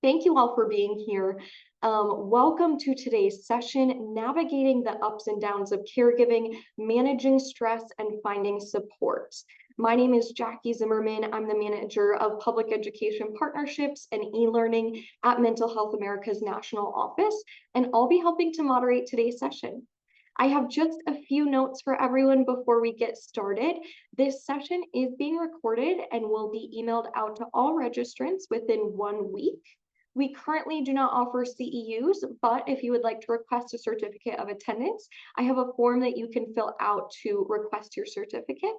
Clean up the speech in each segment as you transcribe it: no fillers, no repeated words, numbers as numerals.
Thank you all for being here. Welcome to today's session, Navigating the Ups and Downs of Caregiving, Managing Stress, and Finding Support. My name is Jackie Zimmerman. I'm the Manager of Public Education Partnerships and E-Learning at Mental Health America's National Office, and I'll be helping to moderate today's session. I have just a few notes for everyone before we get started. This session is being recorded and will be emailed out to all registrants within 1 week. We currently do not offer CEUs, but if you would like to request a certificate of attendance, I have a form that you can fill out to request your certificate.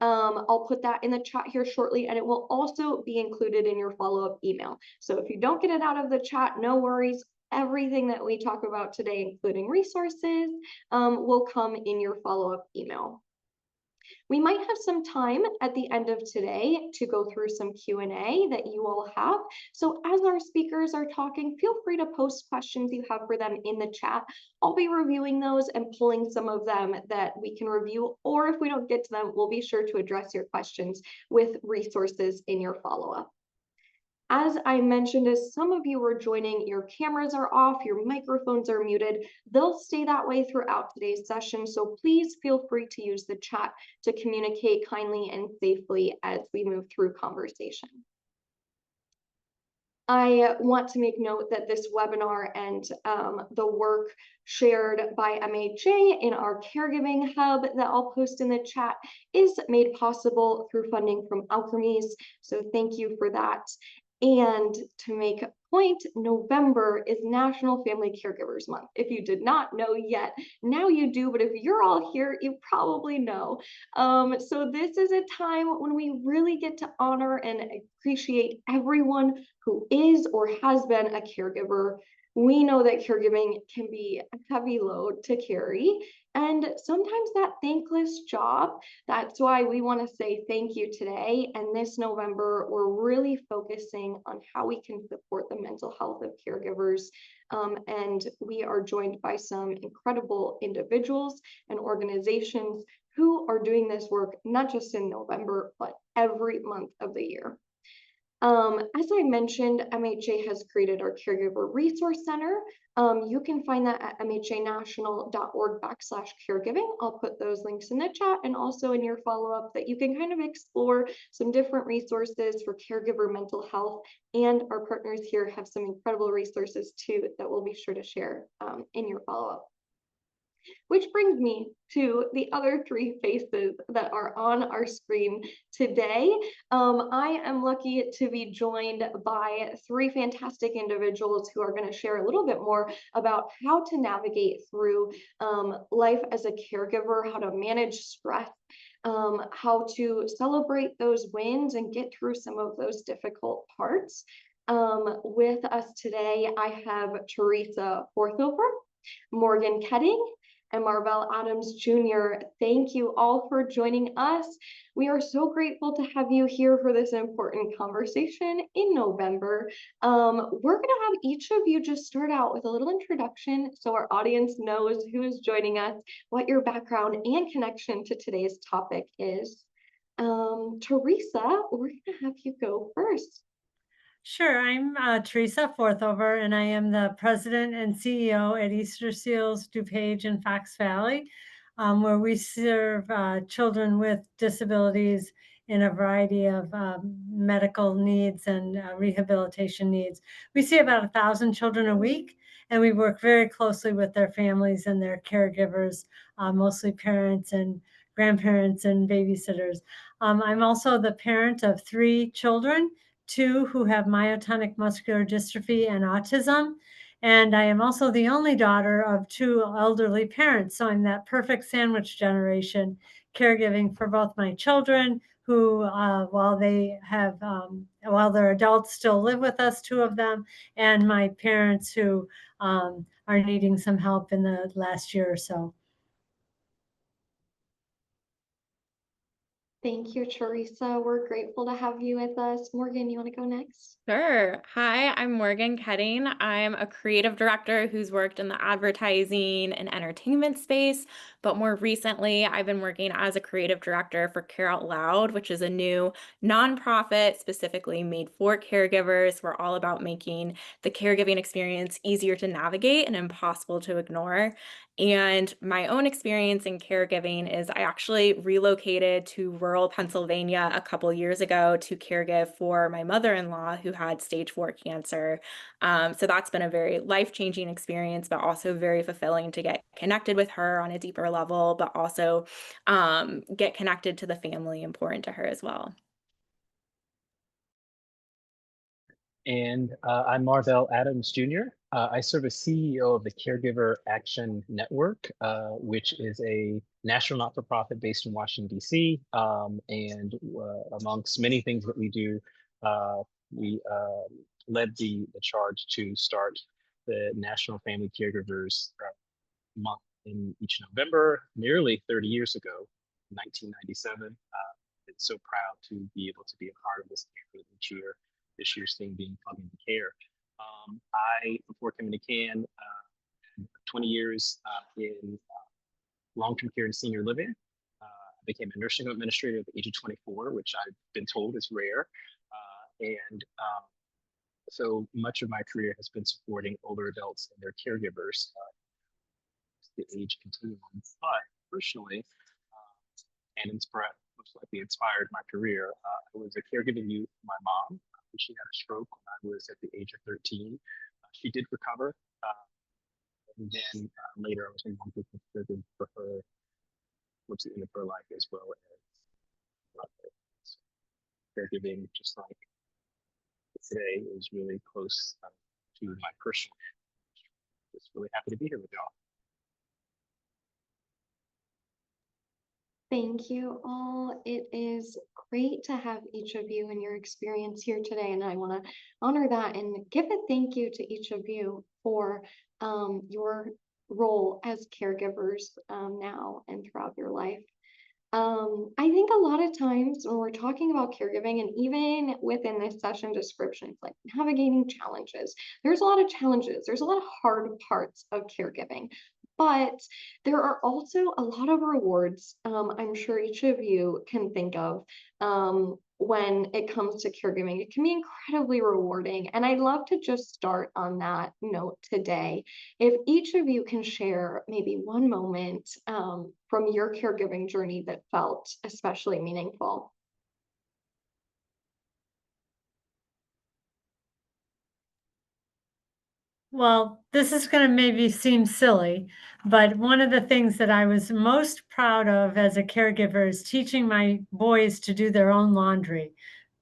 I'll put that in the chat here shortly, and it will also be included in your follow-up email. So if you don't get it out of the chat, no worries. Everything that we talk about today, including resources, will come in your follow-up email. We might have some time at the end of today to go through some Q&A that you all have. So as our speakers are talking, feel free to post questions you have for them in the chat. I'll be reviewing those and pulling some of them that we can review, or if we don't get to them, we'll be sure to address your questions with resources in your follow-up. As I mentioned, as some of you are joining, your cameras are off, your microphones are muted. They'll stay that way throughout today's session, so please feel free to use the chat to communicate kindly and safely as we move through conversation. I want to make note that this webinar and the work shared by MHA in our caregiving hub that I'll post in the chat is made possible through funding from Alchemies, so thank you for that. And to make a point, November is National Family Caregivers Month. If you did not know yet, now you do, but if you're all here, you probably know. So this is a time when we really get to honor and appreciate everyone who is or has been a caregiver. We know that caregiving can be a heavy load to carry, and sometimes that thankless job. That's why we want to say thank you today. And this November, we're really focusing on how we can support the mental health of caregivers. And we are joined by some incredible individuals and organizations who are doing this work, not just in November, but every month of the year. As I mentioned, MHA has created our Caregiver Resource Center. You can find that at mhanational.org/caregiving. I'll put those links in the chat and also in your follow-up that you can kind of explore some different resources for caregiver mental health. And our partners here have some incredible resources too that we'll be sure to share in your follow-up. Which brings me to the other three faces that are on our screen today. I am lucky to be joined by three fantastic individuals who are going to share a little bit more about how to navigate through life as a caregiver, how to manage stress, how to celebrate those wins and get through some of those difficult parts. With us today, I have Teresa Forthover, Morgan Ketting, and Marvell Adams Jr. Thank you all for joining us. We are so grateful to have you here for this important conversation in November. We're going to have each of you just start out with a little introduction so our audience knows who is joining us, what your background and connection to today's topic is. Teresa, we're going to have you go first. Sure. I'm Teresa Forthover, and I am the president and CEO at Easter Seals, DuPage, and Fox Valley, where we serve children with disabilities in a variety of medical needs and rehabilitation needs. We see about 1,000 children a week, and we work very closely with their families and their caregivers, mostly parents and grandparents and babysitters. I'm also the parent of 3 children, 2 who have myotonic muscular dystrophy and autism. And I am also the only daughter of 2 elderly parents. So I'm that perfect sandwich generation, caregiving for both my children who, while they're adults, still live with us, 2 of them, and my parents who are needing some help in the last year or so. Thank you, Teresa. We're grateful to have you with us. Morgan, you want to go next? Sure. Hi, I'm Morgan Ketting. I'm a creative director who's worked in the advertising and entertainment space, but more recently, I've been working as a creative director for Care Out Loud, which is a new nonprofit specifically made for caregivers. We're all about making the caregiving experience easier to navigate and impossible to ignore. And my own experience in caregiving is I actually relocated to rural Pennsylvania a couple years ago to caregive for my mother-in-law who had stage 4 cancer. So that's been a very life-changing experience, but also very fulfilling to get connected with her on a deeper level, but also get connected to the family important to her as well. And I'm Marvell Adams Jr. I serve as CEO of the Caregiver Action Network, which is a national not-for-profit based in Washington, D.C. And amongst many things that we do, we led the charge to start the National Family Caregivers Month in each November, nearly 30 years ago, 1997. And so proud to be able to be a part of this campaign each year. This year's theme being Plumbing to Care. Before coming to CAN, 20 years in long-term care and senior living. I became a nursing home administrator at the age of 24, which I've been told is rare. So much of my career has been supporting older adults and their caregivers, the age continuum. But personally, and most likely inspired my career, I was a caregiving youth for my mom. She had a stroke when I was at the age of 13. She did recover. And then later I was involved with caregiving for her towards the end of her life, as well as caregiving, just like today, is really close to my personal. Just really happy to be here with y'all. Thank you all. It is great to have each of you and your experience here today. And I want to honor that and give a thank you to each of you for your role as caregivers now and throughout your life. I think a lot of times when we're talking about caregiving, and even within this session descriptions, like navigating challenges, there's a lot of challenges, there's a lot of hard parts of caregiving, but there are also a lot of rewards. I'm sure each of you can think of when it comes to caregiving. It can be incredibly rewarding. And I'd love to just start on that note today. If each of you can share maybe one moment from your caregiving journey that felt especially meaningful. Well, this is going to maybe seem silly, but one of the things that I was most proud of as a caregiver is teaching my boys to do their own laundry.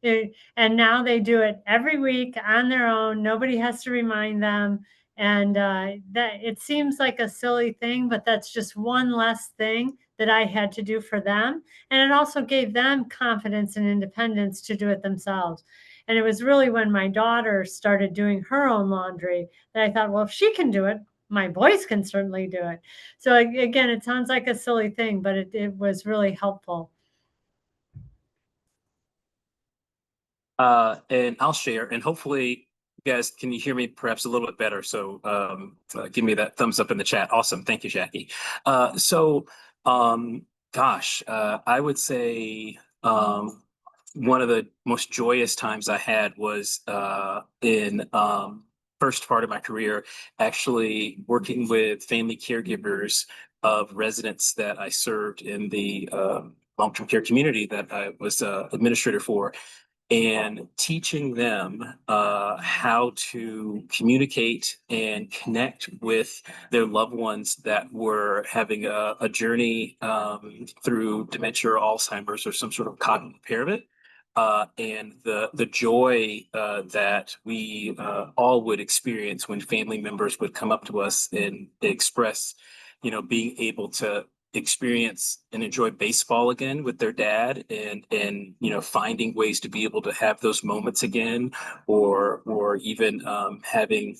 And now they do it every week on their own. Nobody has to remind them. And that it seems like a silly thing, but that's just one less thing that I had to do for them. And it also gave them confidence and independence to do it themselves. And it was really when my daughter started doing her own laundry that I thought, well, if she can do it, my boys can certainly do it. So again, it sounds like a silly thing, but it was really helpful. And I'll share, and hopefully you guys can you hear me perhaps a little bit better. So give me that thumbs up in the chat. Awesome. Thank you, Jackie. I would say one of the most joyous times I had was in first part of my career, actually working with family caregivers of residents that I served in the long-term care community that I was administrator for, and teaching them how to communicate and connect with their loved ones that were having a journey through dementia or Alzheimer's or some sort of cognitive impairment. And the joy that we all would experience when family members would come up to us and express, being able to experience and enjoy baseball again with their dad, and finding ways to be able to have those moments again, or even having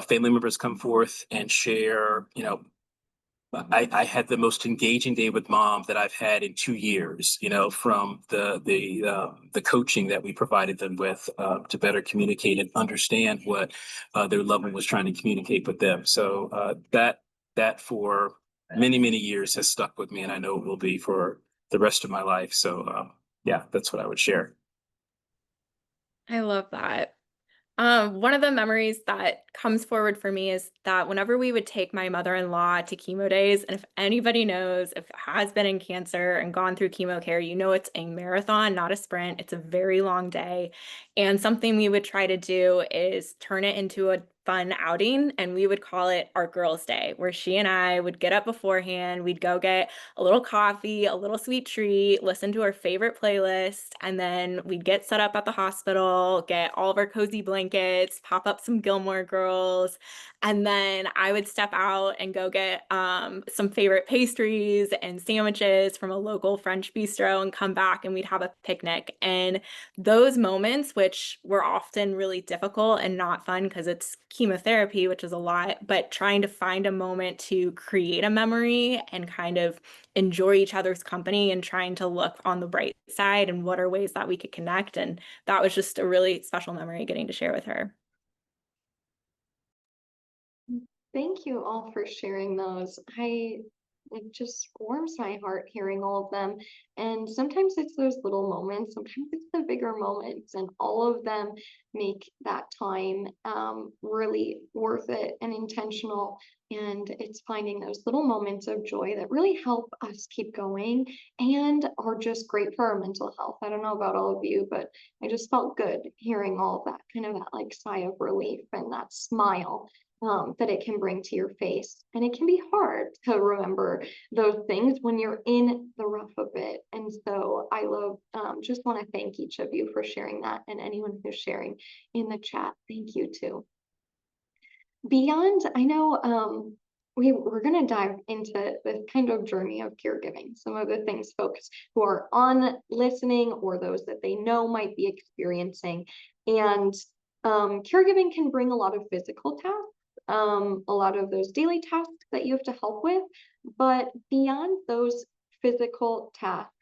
family members come forth and share I had the most engaging day with mom that I've had in 2 years, from the coaching that we provided them with to better communicate and understand what their loved one was trying to communicate with them. So that for many, many years has stuck with me, and I know it will be for the rest of my life. So yeah, that's what I would share. I love that. One of the memories that comes forward for me is that whenever we would take my mother-in-law to chemo days, and if anybody knows, if has been in cancer and gone through chemo care, you know it's a marathon, not a sprint. It's a very long day. And something we would try to do is turn it into a fun outing, and we would call it our girls' day, where she and I would get up beforehand, we'd go get a little coffee, a little sweet treat, listen to our favorite playlist, and then we'd get set up at the hospital, get all of our cozy blankets, pop up some Gilmore Girls, and then I would step out and go get some favorite pastries and sandwiches from a local French bistro and come back and we'd have a picnic. And those moments, which were often really difficult and not fun because it's chemotherapy, which is a lot, but trying to find a moment to create a memory and kind of enjoy each other's company and trying to look on the bright side and what are ways that we could connect. And that was just a really special memory getting to share with her. Thank you all for sharing those. It just warms my heart hearing all of them. And sometimes it's those little moments, sometimes it's the bigger moments, and all of them make that time really worth it and intentional. And it's finding those little moments of joy that really help us keep going and are just great for our mental health. I don't know about all of you, but I just felt good hearing all of that, kind of that like sigh of relief and that smile that it can bring to your face. And it can be hard to remember those things when you're in the rough of it. And so I just want to thank each of you for sharing that, and anyone who's sharing in the chat. Thank you too. Beyond, I know we're going to dive into this kind of journey of caregiving, some of the things folks who are on listening or those that they know might be experiencing. And caregiving can bring a lot of physical tasks, a lot of those daily tasks that you have to help with. But beyond those physical tasks,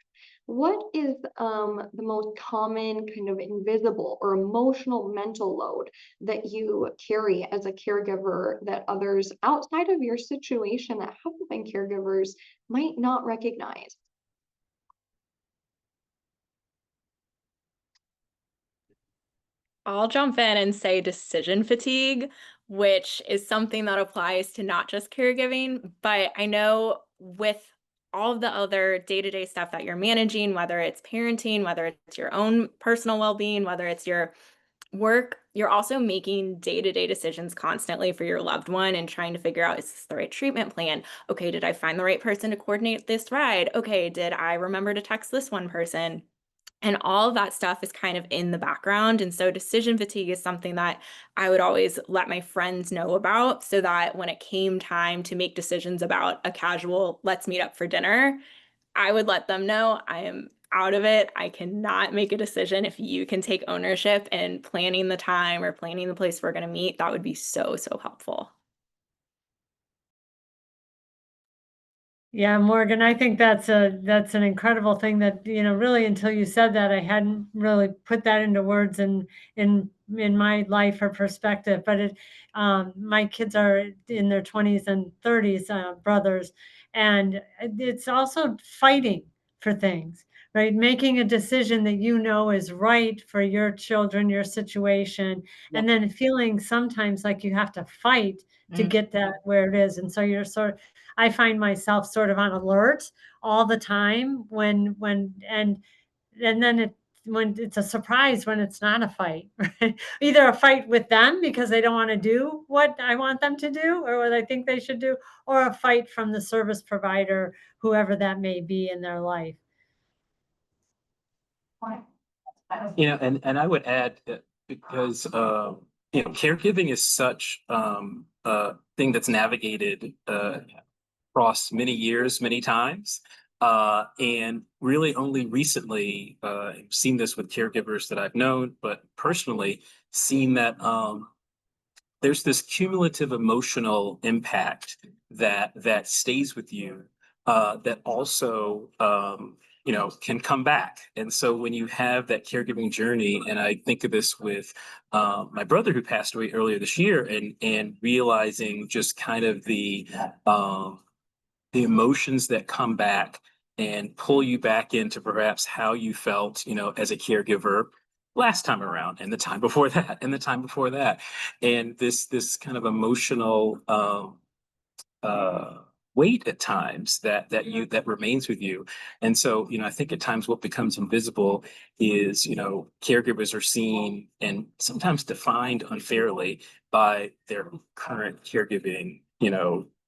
what is the most common kind of invisible or emotional mental load that you carry as a caregiver that others outside of your situation that haven't been caregivers might not recognize? I'll jump in and say decision fatigue, which is something that applies to not just caregiving, but I know with all of the other day-to-day stuff that you're managing, whether it's parenting, whether it's your own personal well-being, whether it's your work, you're also making day-to-day decisions constantly for your loved one and trying to figure out, is this the right treatment plan? Okay, did I find the right person to coordinate this ride? Okay, did I remember to text this one person? And all of that stuff is kind of in the background. And so decision fatigue is something that I would always let my friends know about so that when it came time to make decisions about a casual, let's meet up for dinner, I would let them know I am out of it. I cannot make a decision. If you can take ownership and planning the time or planning the place we're going to meet, that would be so, so helpful. Yeah, Morgan, I think that's an incredible thing that, really until you said that, I hadn't really put that into words in my life or perspective. But my kids are in their 20s and 30s, brothers, and it's also fighting for things, right? Making a decision that you know is right for your children, your situation, and then feeling sometimes like you have to fight to get that where it is. And so I find myself sort of on alert all the time and then when it's a surprise when it's not a fight, right? Either a fight with them because they don't want to do what I want them to do or what I think they should do, or a fight from the service provider, whoever that may be in their life. And I would add that because caregiving is such a thing that's navigated across many years, many times. And really only recently seen this with caregivers that I've known, but personally seen that there's this cumulative emotional impact that stays with you, that also, can come back. And so when you have that caregiving journey, and I think of this with my brother who passed away earlier this year, and realizing just kind of the emotions that come back and pull you back into perhaps how you felt, as a caregiver last time around, and the time before that, and the time before that, and this kind of emotional uh, weight at times that remains with you. And so, I think at times what becomes invisible is, caregivers are seen and sometimes defined unfairly by their current caregiving,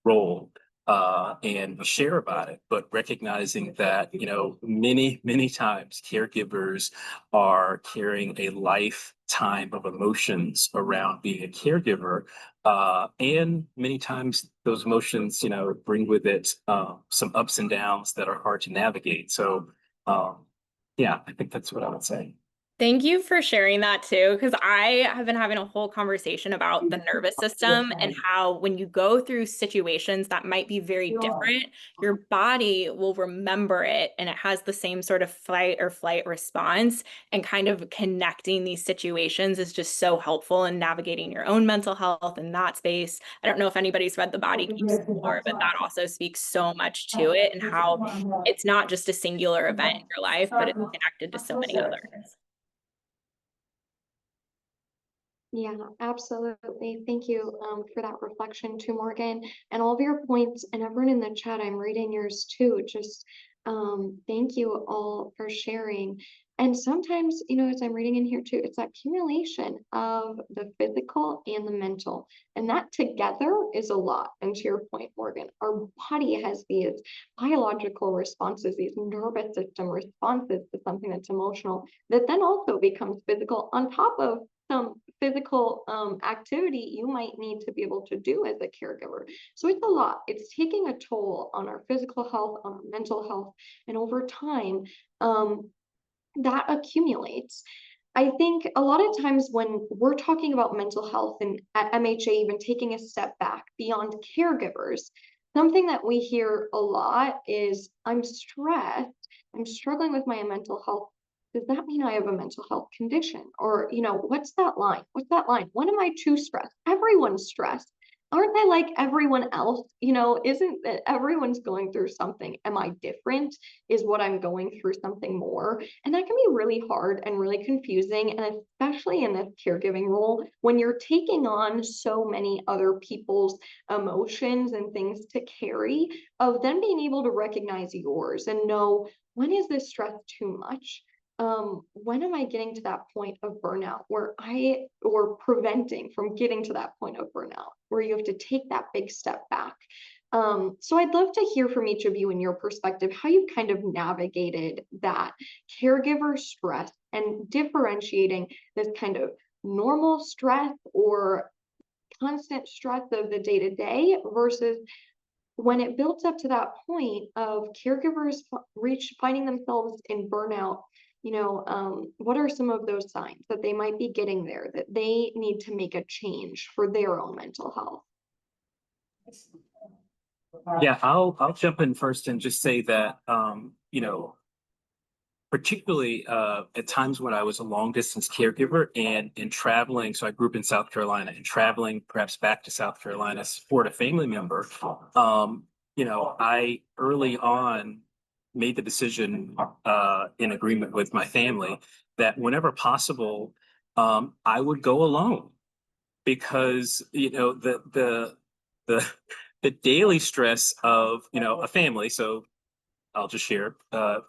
role. And share about it, but recognizing that, many, many times caregivers are carrying a lifetime of emotions around being a caregiver, and many times those emotions, bring with it some ups and downs that are hard to navigate. So, yeah, I think that's what I would say. Thank you for sharing that too, because I have been having a whole conversation about the nervous system and how when you go through situations that might be very different, your body will remember it and it has the same sort of fight or flight response. And kind of connecting these situations is just so helpful in navigating your own mental health in that space. I don't know if anybody's read The Body Keeps Score, but that also speaks so much to it and how it's not just a singular event in your life, but it's connected to so many others. Yeah, absolutely. Thank you for that reflection too, Morgan, and all of your points, and everyone in the chat. I'm reading yours too. Just thank you all for sharing. And sometimes, as I'm reading in here too, it's that accumulation of the physical and the mental, and that together is a lot. And to your point, Morgan, our body has these biological responses, these nervous system responses to something that's emotional, that then also becomes physical on top of some physical activity you might need to be able to do as a caregiver. So it's a lot. It's taking a toll on our physical health, on our mental health, and over time, that accumulates. I think a lot of times when we're talking about mental health and at MHA, even taking a step back beyond caregivers, something that we hear a lot is, I'm stressed, I'm struggling with my mental health. Does that mean I have a mental health condition? Or, what's that line? What's that line? When am I too stressed? Everyone's stressed. Aren't I like everyone else? Isn't that everyone's going through something? Am I different? Is what I'm going through something more? And that can be really hard and really confusing. And especially in this caregiving role, when you're taking on so many other people's emotions and things to carry, of then being able to recognize yours and know, when is this stress too much? When am I getting to that point of burnout or preventing from getting to that point of burnout where you have to take that big step back? So I'd love to hear from each of you in your perspective, how you kind of navigated that caregiver stress and differentiating this kind of normal stress or constant stress of the day to day versus when it builds up to that point of caregivers finding themselves in burnout. What are some of those signs that they might be getting there, that they need to make a change for their own mental health? Yeah, I'll jump in first and just say that, particularly at times when I was a long distance caregiver and traveling. So I grew up in South Carolina, and traveling perhaps back to South Carolina to support a family member. I early on made the decision, in agreement with my family, that whenever possible, I would go alone, because the the daily stress of, a family. So I'll just share,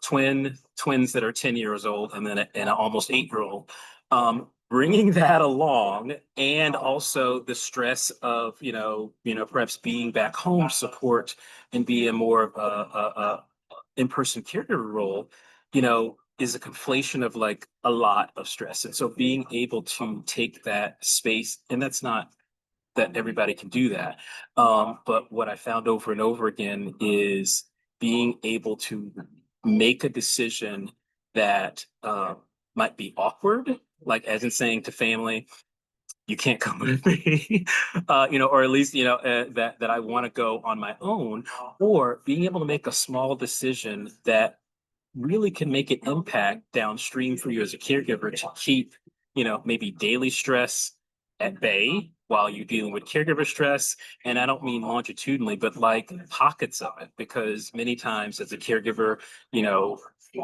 twins that are 10 years old, and then an almost 8-year old. Bringing that along, and also the stress of, perhaps being back home support and be a more of a in-person caregiver role, is a conflation of like a lot of stress. And so being able to take that space, and that's not that everybody can do that. But what I found over and over again is being able to make a decision that might be awkward, like as in saying to family, you can't come with me, or at least, that I want to go on my own, or being able to make a small decision that really can make an impact downstream for you as a caregiver to keep, maybe daily stress at bay while you're dealing with caregiver stress. And I don't mean longitudinally, but like pockets of it, because many times as a caregiver, you know,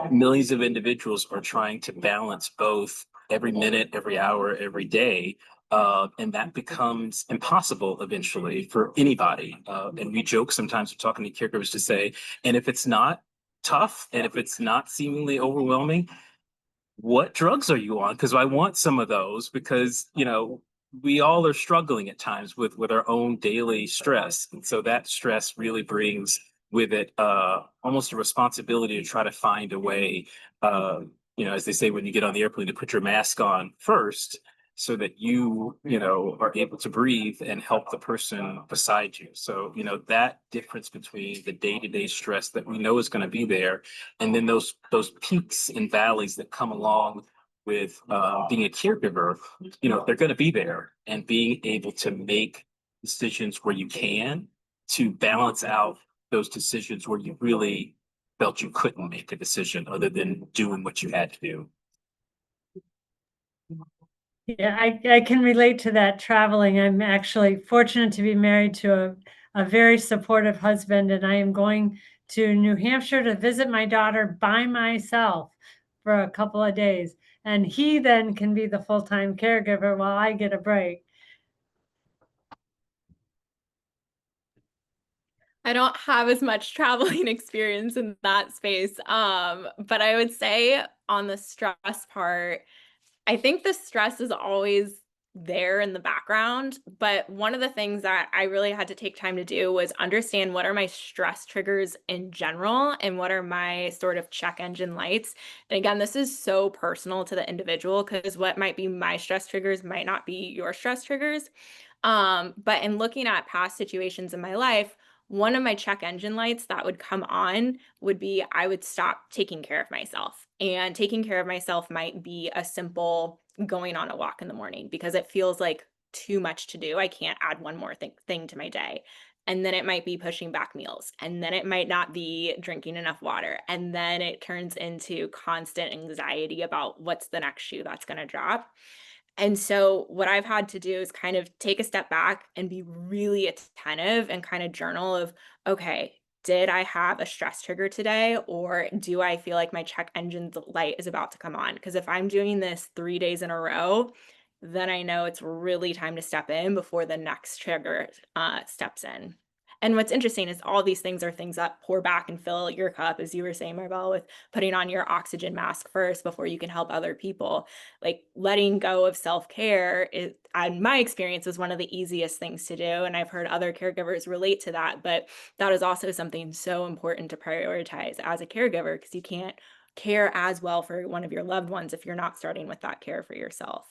millions of individuals are trying to balance both every minute, every hour, every day. And that becomes impossible eventually for anybody. And we joke sometimes we're talking to caregivers to say, and if it's not tough and if it's not seemingly overwhelming, what drugs are you on? Because I want some of those, because we all are struggling at times with our own daily stress, and so that stress really brings with it almost a responsibility to try to find a way, as they say when you get on the airplane, to put your mask on first so that are able to breathe and help the person beside you. So that difference between the day-to-day stress that we know is going to be there, and then those peaks and valleys that come along with being a caregiver, they're going to be there, and being able to make decisions where you can to balance out those decisions where you really felt you couldn't make a decision other than doing what you had to do. Yeah, I can relate to that traveling. I'm actually fortunate to be married to a very supportive husband, and I am going to New Hampshire to visit my daughter by myself for a couple of days. And he then can be the full-time caregiver while I get a break. I don't have as much traveling experience in that space. But I would say on the stress part, I think the stress is always there in the background, but one of the things that I really had to take time to do was understand what are my stress triggers in general and what are my sort of check engine lights. And again, this is so personal to the individual because what might be my stress triggers might not be your stress triggers. But in looking at past situations in my life, one of my check engine lights that would come on would be I would stop taking care of myself. And taking care of myself might be a simple going on a walk in the morning because it feels like too much to do. I can't add one more thing to my day. And then it might be pushing back meals. And then it might not be drinking enough water. And then it turns into constant anxiety about what's the next shoe that's going to drop. And so what I've had to do is kind of take a step back and be really attentive and kind of journal of, okay, did I have a stress trigger today? Or do I feel like my check engine's light is about to come on? Because if I'm doing this 3 days in a row, then I know it's really time to step in before the next trigger steps in. And what's interesting is all these things are things that pour back and fill your cup, as you were saying, Maribel, with putting on your oxygen mask first before you can help other people. Like letting go of self-care is, in my experience, is one of the easiest things to do. And I've heard other caregivers relate to that, but that is also something so important to prioritize as a caregiver because you can't care as well for one of your loved ones if you're not starting with that care for yourself.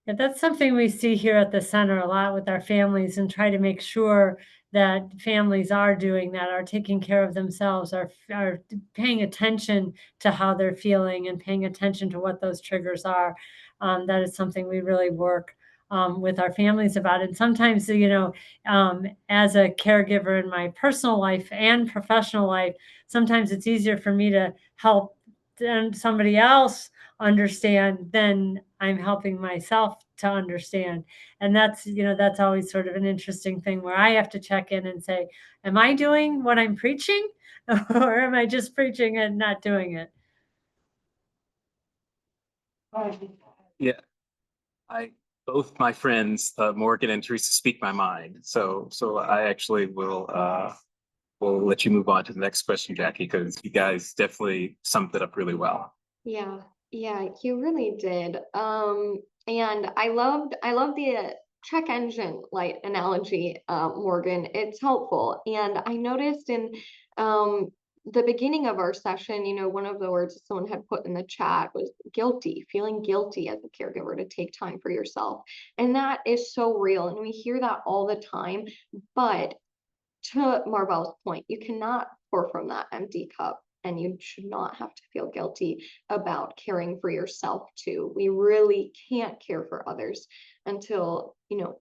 Yeah, that's something we see here at the center a lot with our families and try to make sure that families are doing that, are taking care of themselves, are paying attention to how they're feeling and paying attention to what those triggers are. That is something we really work with our families about. And sometimes, as a caregiver in my personal life and professional life, sometimes it's easier for me to help than somebody else understand than I'm helping myself to understand. And that's always sort of an interesting thing where I have to check in and say, am I doing what I'm preaching or am I just preaching and not doing it? Yeah, I both my friends Morgan and Teresa speak my mind. So I actually will let you move on to the next question, Jackie, because you guys definitely summed it up really well. Yeah, yeah, you really did. And I love the check engine light analogy, Morgan. It's helpful. And I noticed in the beginning of our session, one of the words that someone had put in the chat was guilty, feeling guilty as a caregiver to take time for yourself. And that is so real. And we hear that all the time. But to Marvel's point, you cannot pour from that empty cup, and you should not have to feel guilty about caring for yourself too. We really can't care for others until,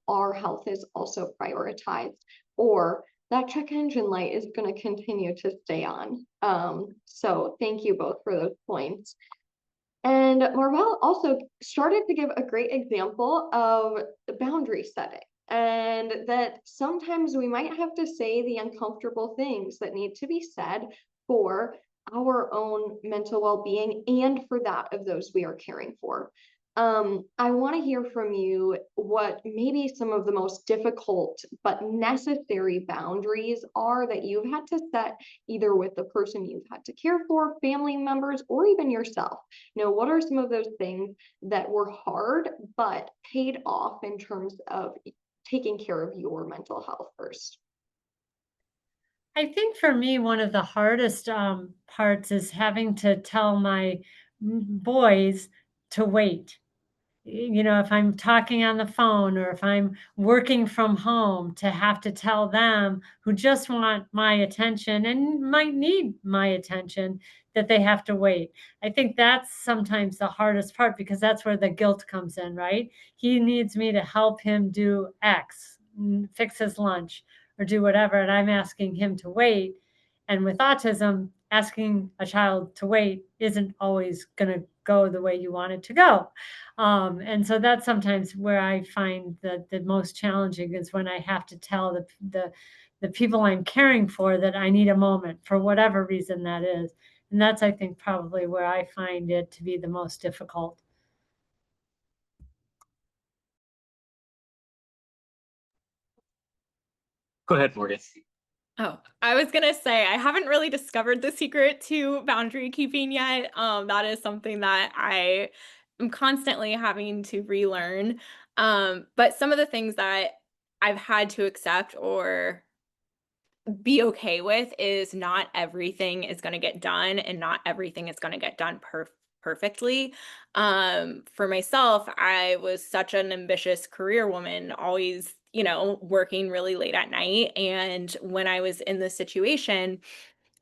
our health is also prioritized, or that check engine light is going to continue to stay on. So thank you both for those points. And Marvell also started to give a great example of boundary setting, and that sometimes we might have to say the uncomfortable things that need to be said for our own mental well-being and for that of those we are caring for. I want to hear from you what maybe some of the most difficult but necessary boundaries are that you've had to set either with the person you've had to care for, family members, or even yourself. What are some of those things that were hard but paid off in terms of taking care of your mental health first? I think for me, one of the hardest parts is having to tell my boys to wait. If I'm talking on the phone or if I'm working from home, to have to tell them who just want my attention and might need my attention that they have to wait. I think that's sometimes the hardest part because that's where the guilt comes in, right? He needs me to help him do X, fix his lunch or do whatever, and I'm asking him to wait. And with autism, asking a child to wait isn't always going to go the way you want it to go. And so that's sometimes where I find that the most challenging is when I have to tell the people I'm caring for that I need a moment for whatever reason that is. And that's, I think, probably where I find it to be the most difficult. Go ahead, Morgan. Oh, I was gonna say, I haven't really discovered the secret to boundary keeping yet. That is something that I am constantly having to relearn. But some of the things that I've had to accept or be okay with is not everything is going to get done and not everything is going to get done perfectly. For myself, I was such an ambitious career woman, always, working really late at night. And when I was in this situation,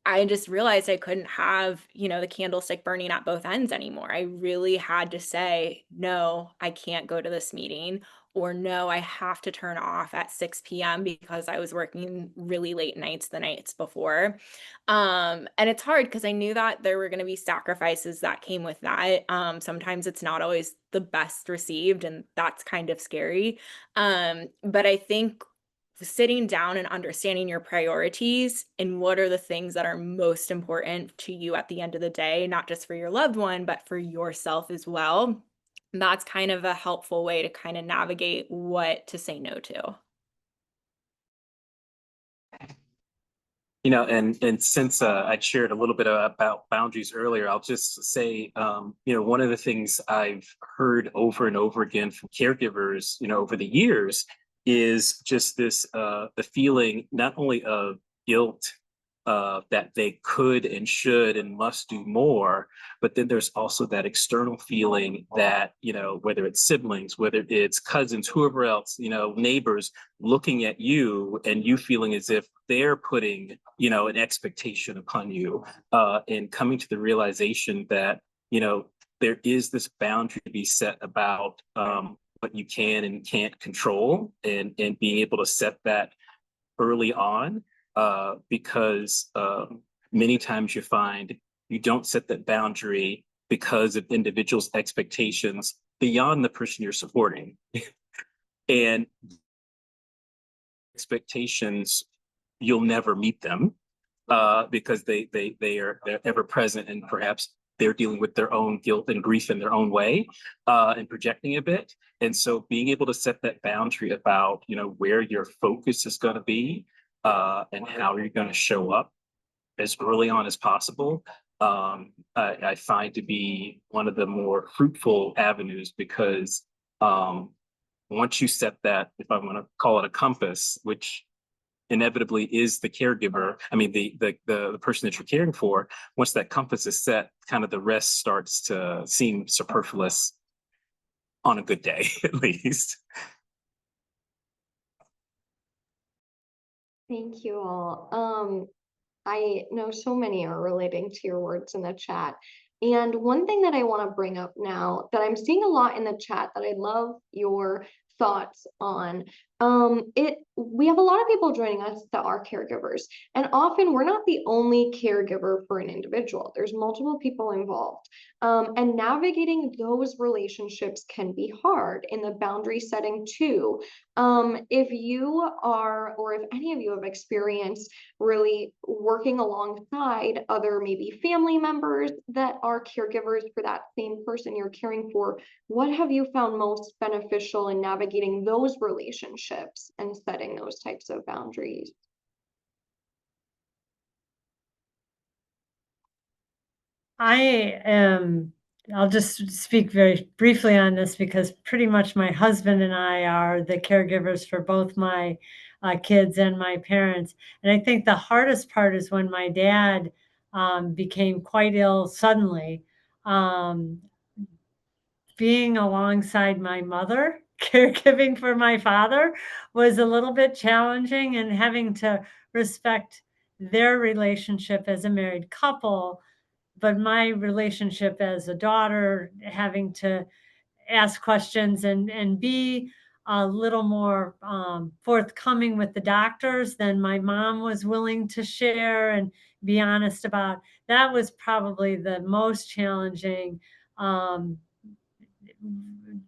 I just realized I couldn't have, the candlestick burning at both ends anymore. I really had to say, no, I can't go to this meeting, or no, I have to turn off at 6 p.m. because I was working really late nights the nights before. And it's hard because I knew that there were going to be sacrifices that came with that. Sometimes it's not always the best received, and that's kind of scary. But I think sitting down and understanding your priorities and what are the things that are most important to you at the end of the day, not just for your loved one, but for yourself as well. That's kind of a helpful way to kind of navigate what to say no to. And since I shared a little bit about boundaries earlier, I'll just say, one of the things I've heard over and over again from caregivers, over the years, is just this the feeling not only of guilt that they could and should and must do more, but then there's also that external feeling that, whether it's siblings, whether it's cousins, whoever else, neighbors looking at you and you feeling as if they're putting, an expectation upon you, and coming to the realization that, there is this boundary to be set about what you can and can't control, and being able to set that early on, because many times you find you don't set that boundary because of individuals' expectations beyond the person you're supporting. And expectations, you'll never meet them, because they're ever present, and perhaps they're dealing with their own guilt and grief in their own way, and projecting a bit. And so being able to set that boundary about, where your focus is going to be, and how you're going to show up as early on as possible, I find to be one of the more fruitful avenues, because once you set that, if I want to call it a compass, which inevitably is the caregiver, I mean, the person that you're caring for, once that compass is set, kind of the rest starts to seem superfluous on a good day, at least. Thank you all. I know so many are relating to your words in the chat. And one thing that I want to bring up now that I'm seeing a lot in the chat that I'd love your thoughts on we have a lot of people joining us that are caregivers, and often we're not the only caregiver for an individual. There's multiple people involved. And navigating those relationships can be hard in the boundary setting too. If you are, or if any of you have experienced really working alongside other maybe family members that are caregivers for that same person you're caring for, what have you found most beneficial in navigating those relationships and setting those types of boundaries? I'll just speak very briefly on this because pretty much my husband and I are the caregivers for both my kids and my parents. And I think the hardest part is when my dad became quite ill suddenly. Um, Being alongside my mother, caregiving for my father was a little bit challenging, and having to respect their relationship as a married couple, but my relationship as a daughter, having to ask questions and be a little more forthcoming with the doctors than my mom was willing to share and be honest about. That was probably the most challenging, um,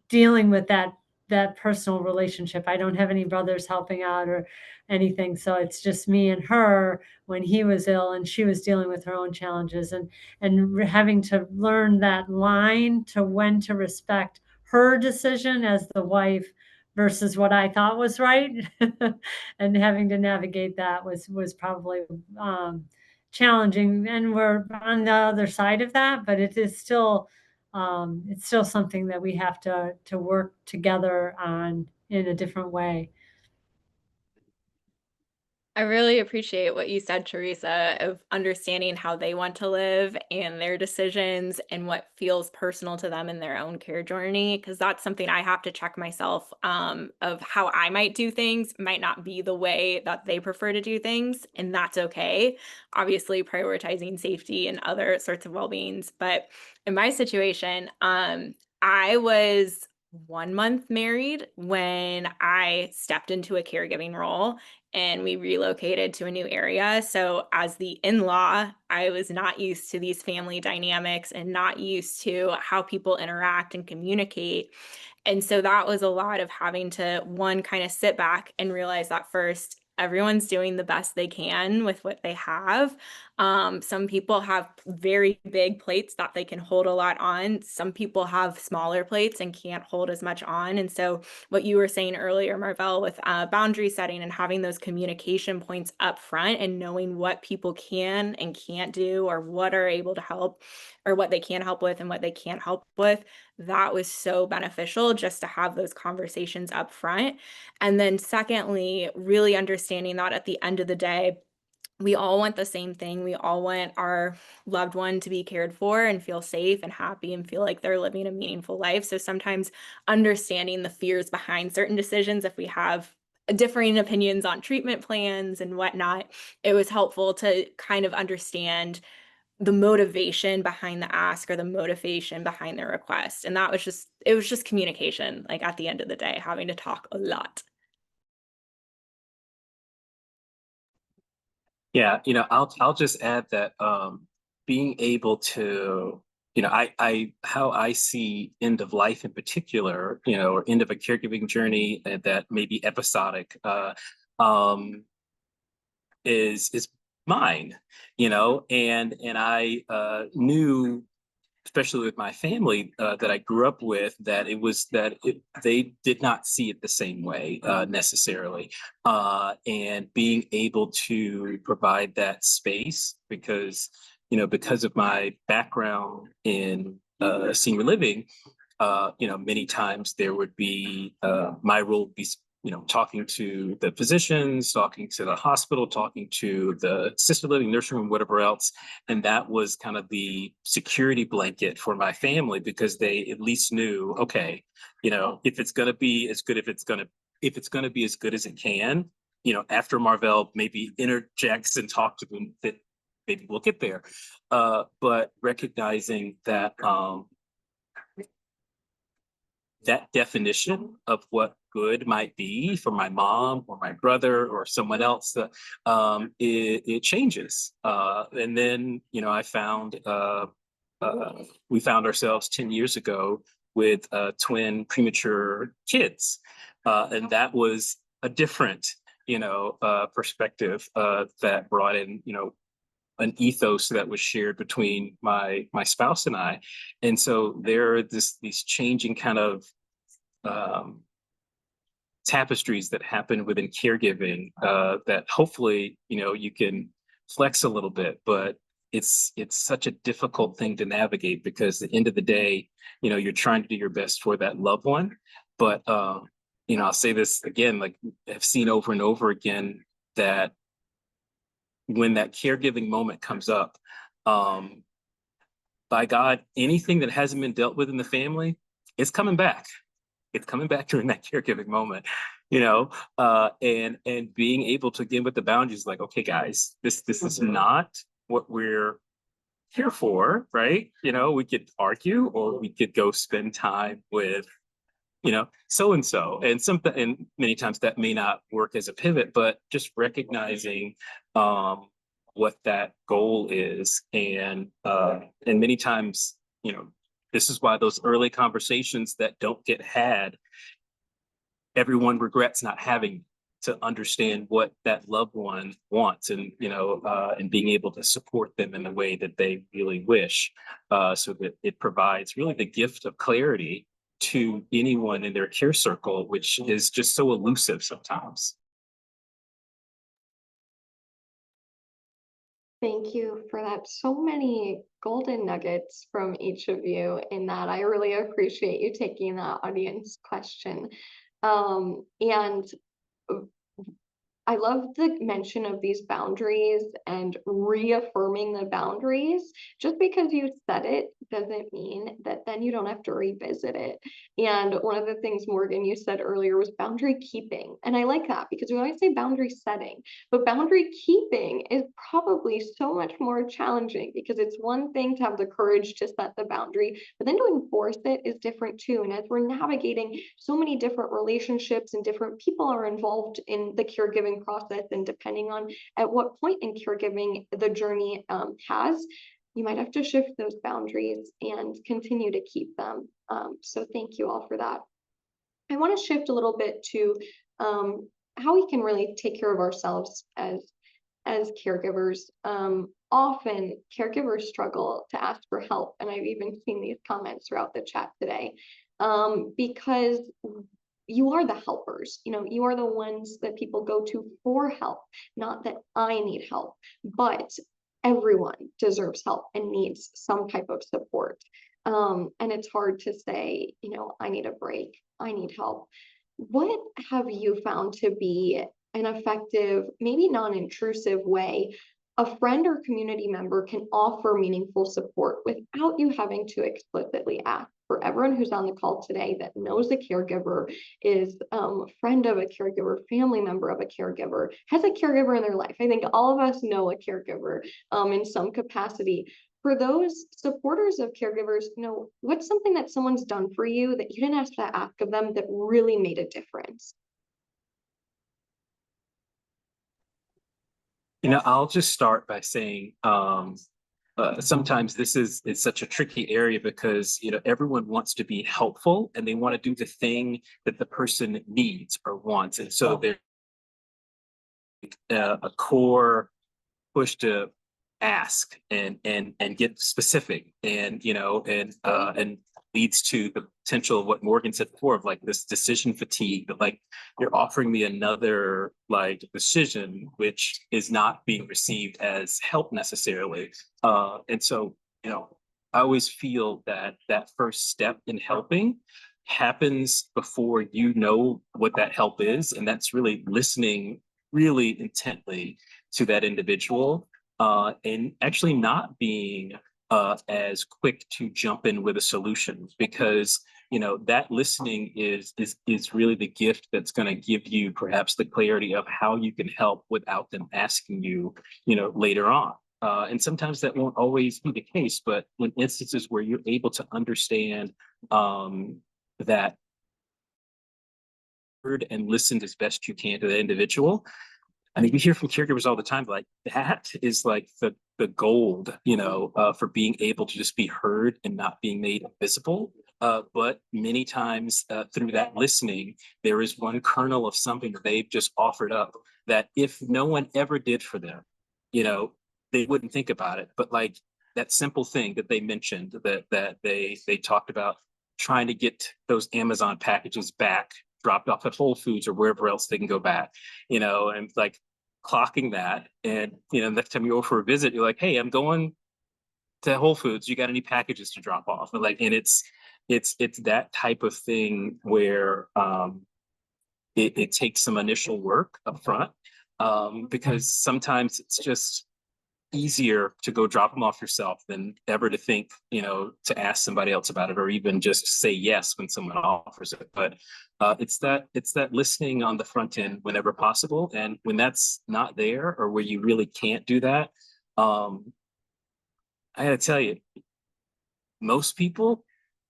dealing with that personal relationship. I don't have any brothers helping out or anything, so it's just me and her when he was ill and she was dealing with her own challenges, and having to learn that line to when to respect her decision as the wife versus what I thought was right. And having to navigate that was probably challenging, and we're on the other side of that, but it is still it's still something that we have to work together on in a different way. I really appreciate what you said, Teresa, of understanding how they want to live and their decisions and what feels personal to them in their own care journey. Because that's something I have to check myself, of how I might do things might not be the way that they prefer to do things, and that's okay. Obviously, prioritizing safety and other sorts of well-beings. But in my situation, I was 1 month married when I stepped into a caregiving role and we relocated to a new area. So, as the in law, I was not used to these family dynamics and not used to how people interact and communicate. And so, that was a lot of having to, one, kind of sit back and realize that first, everyone's doing the best they can with what they have. Some people have very big plates that they can hold a lot on. Some people have smaller plates and can't hold as much on. And so, what you were saying earlier, Marvell, with boundary setting and having those communication points up front and knowing what people can and can't do, or what are able to help, or what they can help with and what they can't help with, that was so beneficial just to have those conversations up front. And then, secondly, really understanding that at the end of the day, we all want the same thing. We all want our loved one to be cared for and feel safe and happy and feel like they're living a meaningful life. So sometimes understanding the fears behind certain decisions, if we have differing opinions on treatment plans and whatnot, it was helpful to kind of understand the motivation behind the ask or the motivation behind the request. And that was just, it was just communication, like at the end of the day, having to talk a lot. Yeah, I'll just add that being able to, I how I see end of life in particular, or end of a caregiving journey that may be episodic, um, is mine, and I knew, especially with my family that I grew up with, that they did not see it the same way necessarily, and being able to provide that space because because of my background in senior living, many times there would be my role would be talking to the physicians, talking to the hospital, talking to the assisted living, nursing home, whatever else. And that was kind of the security blanket for my family because they at least knew, okay, if it's going to be as good, if it's going to be as good as it can, after Marvell maybe interjects and talk to them, that maybe we'll get there. But recognizing that that definition of what good might be for my mom or my brother or someone else, it changes. And then, I found, we found ourselves 10 years ago with twin premature kids. And that was a different, perspective that brought in, an ethos that was shared between my spouse and I. And so there are these changing kind of tapestries that happen within caregiving that hopefully, you can flex a little bit, but it's such a difficult thing to navigate because at the end of the day, you're trying to do your best for that loved one. But I'll say this again, like I've seen over and over again that when that caregiving moment comes up, by God, anything that hasn't been dealt with in the family, it's coming back. It's coming back during that caregiving moment, and being able to get with the boundaries, like, okay, guys, this is not what we're here for, right? We could argue, or we could go spend time with, so and so, and something, and many times that may not work as a pivot, but just recognizing what that goal is, and many times, this is why those early conversations that don't get had, everyone regrets not having to understand what that loved one wants, and and being able to support them in the way that they really wish, so that it provides really the gift of clarity to anyone in their care circle, which is just so elusive sometimes. Thank you for that. So many golden nuggets from each of you in that. I really appreciate you taking that audience question. And I love the mention of these boundaries and reaffirming the boundaries. Just because you said it doesn't mean that then you don't have to revisit it. And one of the things, Morgan, you said earlier was boundary keeping. And I like that because we always say boundary setting, but boundary keeping is probably so much more challenging because it's one thing to have the courage to set the boundary, but then to enforce it is different too. And as we're navigating so many different relationships and different people are involved in the caregiving process, and depending on at what point in caregiving the journey has, you might have to shift those boundaries and continue to keep them. So thank you all for that. I want to shift a little bit to how we can really take care of ourselves as caregivers. Often caregivers struggle to ask for help, and I've even seen these comments throughout the chat today, because you are the helpers. You are the ones that people go to for help, not that I need help, but everyone deserves help and needs some type of support. And it's hard to say, I need a break, I need help. What have you found to be an effective, maybe non-intrusive way a friend or community member can offer meaningful support without you having to explicitly ask? For everyone who's on the call today that knows a caregiver, is a friend of a caregiver, family member of a caregiver, has a caregiver in their life. I think all of us know a caregiver in some capacity. For those supporters of caregivers, what's something that someone's done for you that you didn't have to ask of them that really made a difference? I'll just start by saying, sometimes this is such a tricky area because everyone wants to be helpful and they want to do the thing that the person needs or wants, and so there's a core push to ask and get specific, and and leads to the potential of what Morgan said before, of like this decision fatigue, that like you're offering me another like decision which is not being received as help necessarily. And so I always feel that that first step in helping happens before you know what that help is, and that's really listening really intently to that individual, and actually not being as quick to jump in with a solution, because that listening is really the gift that's going to give you perhaps the clarity of how you can help without them asking you later on. And sometimes that won't always be the case, but in instances where you're able to understand that heard and listened as best you can to the individual. I mean, we hear from caregivers all the time, like that is like the gold, for being able to just be heard and not being made invisible. But many times through that listening, there is one kernel of something that they've just offered up that if no one ever did for them, they wouldn't think about it. But like that simple thing that they mentioned that they talked about trying to get those Amazon packages back, dropped off at Whole Foods or wherever else they can go back, and like clocking that. And, next time you go for a visit, you're like, hey, I'm going to Whole Foods. You got any packages to drop off? And it's that type of thing where it takes some initial work up front because sometimes it's just easier to go drop them off yourself than ever to think, to ask somebody else about it or even just say yes when someone offers it. But it's that listening on the front end whenever possible. And when that's not there or where you really can't do that, I gotta tell you, most people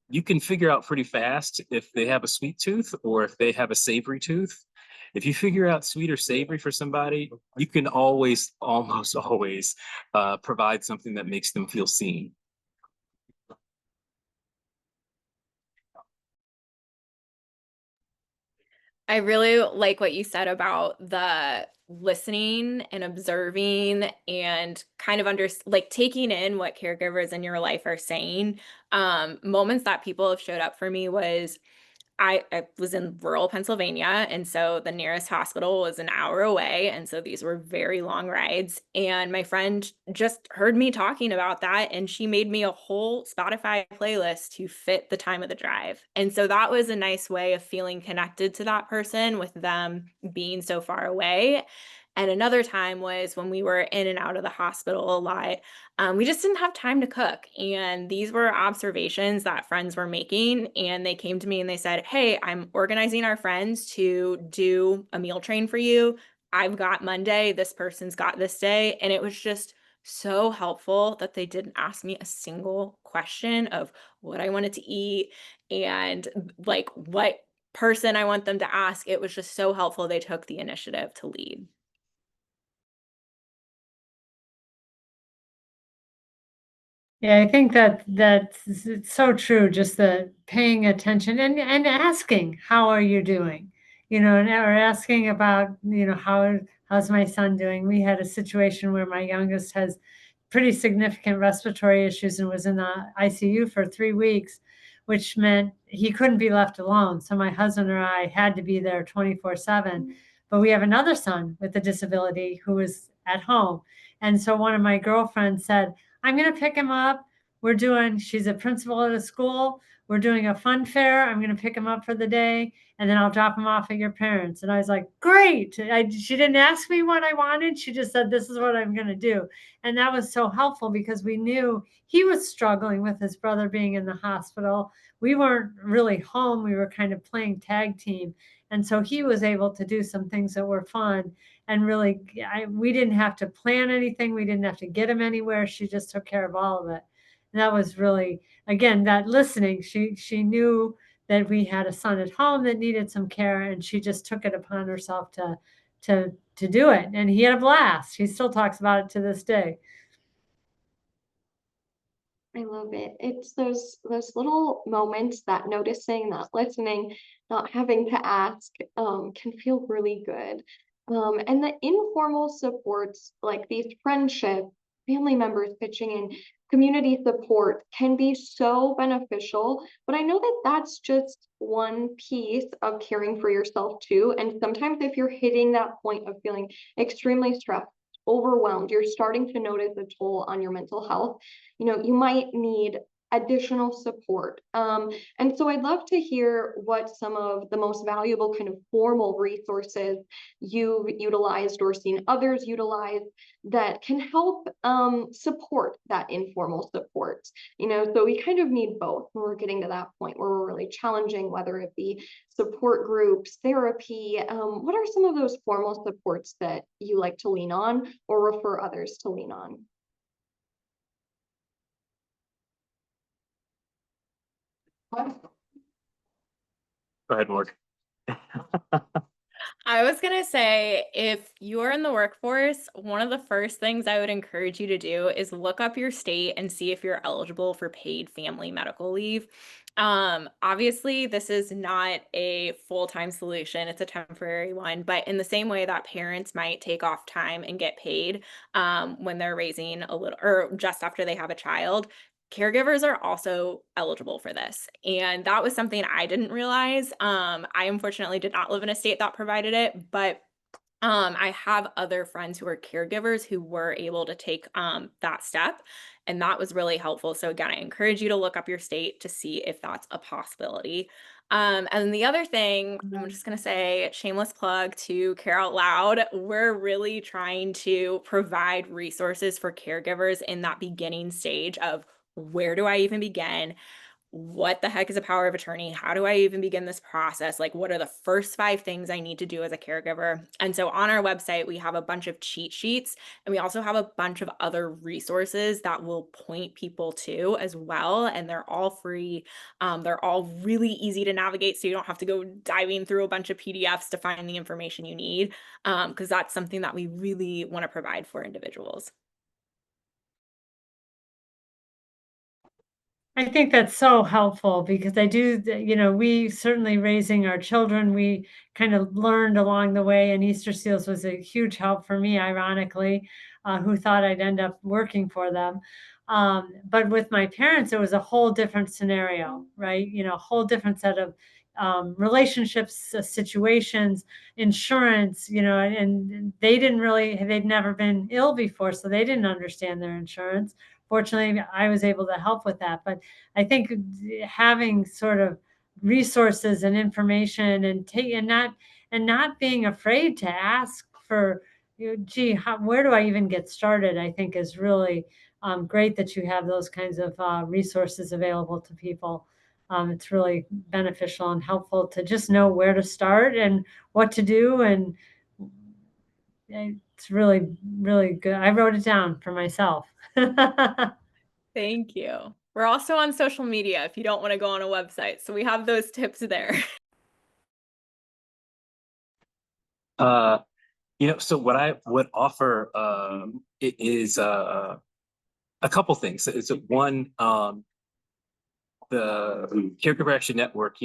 you can figure out pretty fast if they have a sweet tooth or if they have a savory tooth. If you figure out sweet or savory for somebody, you can almost always provide something that makes them feel seen. I really like what you said about the listening and observing and kind of like taking in what caregivers in your life are saying. Moments that people have showed up for me was I was in rural Pennsylvania, and so the nearest hospital was an hour away, and so these were very long rides, and my friend just heard me talking about that, and she made me a whole Spotify playlist to fit the time of the drive, and so that was a nice way of feeling connected to that person with them being so far away. And another time was when we were in and out of the hospital a lot. We just didn't have time to cook. And these were observations that friends were making. And they came to me and they said, hey, I'm organizing our friends to do a meal train for you. I've got Monday, this person's got this day. And it was just so helpful that they didn't ask me a single question of what I wanted to eat and like what person I want them to ask. It was just so helpful. They took the initiative to lead. Yeah, I think it's so true. Just the paying attention and asking, "How are you doing?" Or asking about, how's my son doing? We had a situation where my youngest has pretty significant respiratory issues and was in the ICU for 3 weeks, which meant he couldn't be left alone. So my husband or I had to be there 24/7. But we have another son with a disability who is at home, and so one of my girlfriends said, I'm going to pick him up. She's a principal at a school. We're doing a fun fair. I'm going to pick him up for the day and then I'll drop him off at your parents. And I was like, great. She didn't ask me what I wanted. She just said, this is what I'm going to do. And that was so helpful because we knew he was struggling with his brother being in the hospital. We weren't really home. We were kind of playing tag team. And so he was able to do some things that were fun and really, we didn't have to plan anything. We didn't have to get him anywhere. She just took care of all of it. And that was really, again, that listening. She knew that we had a son at home that needed some care, and she just took it upon herself to do it. And he had a blast. He still talks about it to this day. I love it. It's those little moments, that noticing, that listening, not having to ask, can feel really good. And the informal supports like these friendship, family members pitching in, community support can be so beneficial. But I know that that's just one piece of caring for yourself too. And sometimes if you're hitting that point of feeling extremely stressed, overwhelmed, you're starting to notice a toll on your mental health, you might need additional support. And so I'd love to hear what some of the most valuable kind of formal resources you've utilized or seen others utilize that can help support that informal support. So we kind of need both when we're getting to that point where we're really challenging, whether it be support groups, therapy. What are some of those formal supports that you like to lean on or refer others to lean on? Go ahead, Morgan. I was gonna say, if you're in the workforce, one of the first things I would encourage you to do is look up your state and see if you're eligible for paid family medical leave. Obviously, this is not a full-time solution, it's a temporary one, but in the same way that parents might take off time and get paid when they're raising a little or just after they have a child, caregivers are also eligible for this. And that was something I didn't realize. I unfortunately did not live in a state that provided it, but I have other friends who are caregivers who were able to take that step, and that was really helpful. So again, I encourage you to look up your state to see if that's a possibility. And the other thing, I'm just gonna say, shameless plug to Care Out Loud. We're really trying to provide resources for caregivers in that beginning stage of where do I even begin? What the heck is a power of attorney? How do I even begin this process? Like, what are the first 5 things I need to do as a caregiver? And so on our website, we have a bunch of cheat sheets and we also have a bunch of other resources that will point people to as well. And they're all free. They're all really easy to navigate. So you don't have to go diving through a bunch of PDFs to find the information you need, because that's something that we really want to provide for individuals. I think that's so helpful because I do, we certainly raising our children, we kind of learned along the way, and Easter Seals was a huge help for me, ironically, who thought I'd end up working for them. But with my parents, it was a whole different scenario, right? A whole different set of relationships, situations, insurance, and they didn't really, they'd never been ill before, so they didn't understand their insurance. Fortunately, I was able to help with that. But I think having sort of resources and information and not being afraid to ask for, gee, where do I even get started? I think is really great that you have those kinds of resources available to people. It's really beneficial and helpful to just know where to start and what to do. And it's really, really good. I wrote it down for myself. Thank you. We're also on social media if you don't want to go on a website. So we have those tips there. Uh, so what I would offer is a couple things. It's one, the Caregiver Action Network,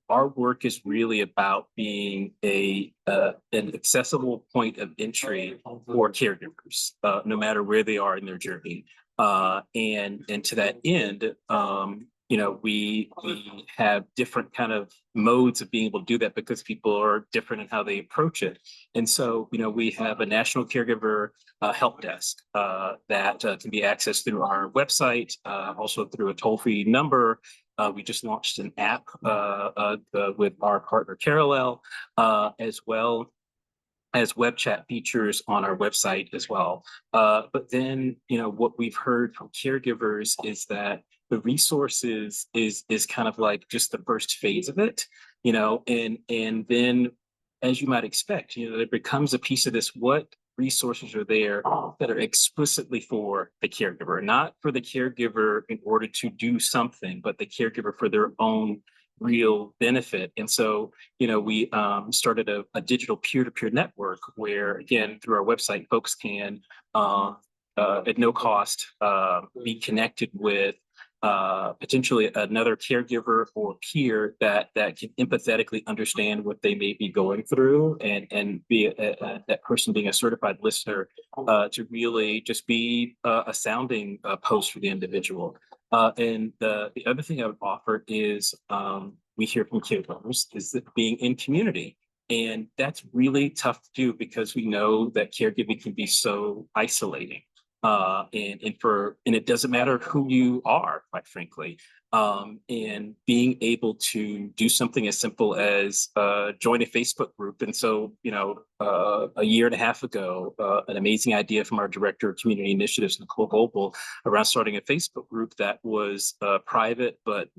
our work is really about being an accessible point of entry for caregivers, no matter where they are in their journey. And to that end, we have different kind of modes of being able to do that because people are different in how they approach it. And so, we have a national caregiver help desk that can be accessed through our website, also through a toll-free number. We just launched an app with our partner Parallel, as well as web chat features on our website as well. But then, what we've heard from caregivers is that the resources is kind of like just the first phase of it, and then, as you might expect, there becomes a piece of this: what resources are there that are explicitly for the caregiver, not for the caregiver in order to do something, but the caregiver for their own real benefit. And so, we started a digital peer-to-peer network where, again, through our website, folks can, at no cost, be connected with potentially another caregiver or peer that can empathetically understand what they may be going through, and be that person being a certified listener, to really just be a sounding post for the individual. And the other thing I would offer is, we hear from caregivers, is that being in community. And that's really tough to do because we know that caregiving can be so isolating. And it doesn't matter who you are, quite frankly. And being able to do something as simple as join a Facebook group. And so, a year and a half ago, an amazing idea from our director of community initiatives, Nicole Goebel, around starting a Facebook group that was private, but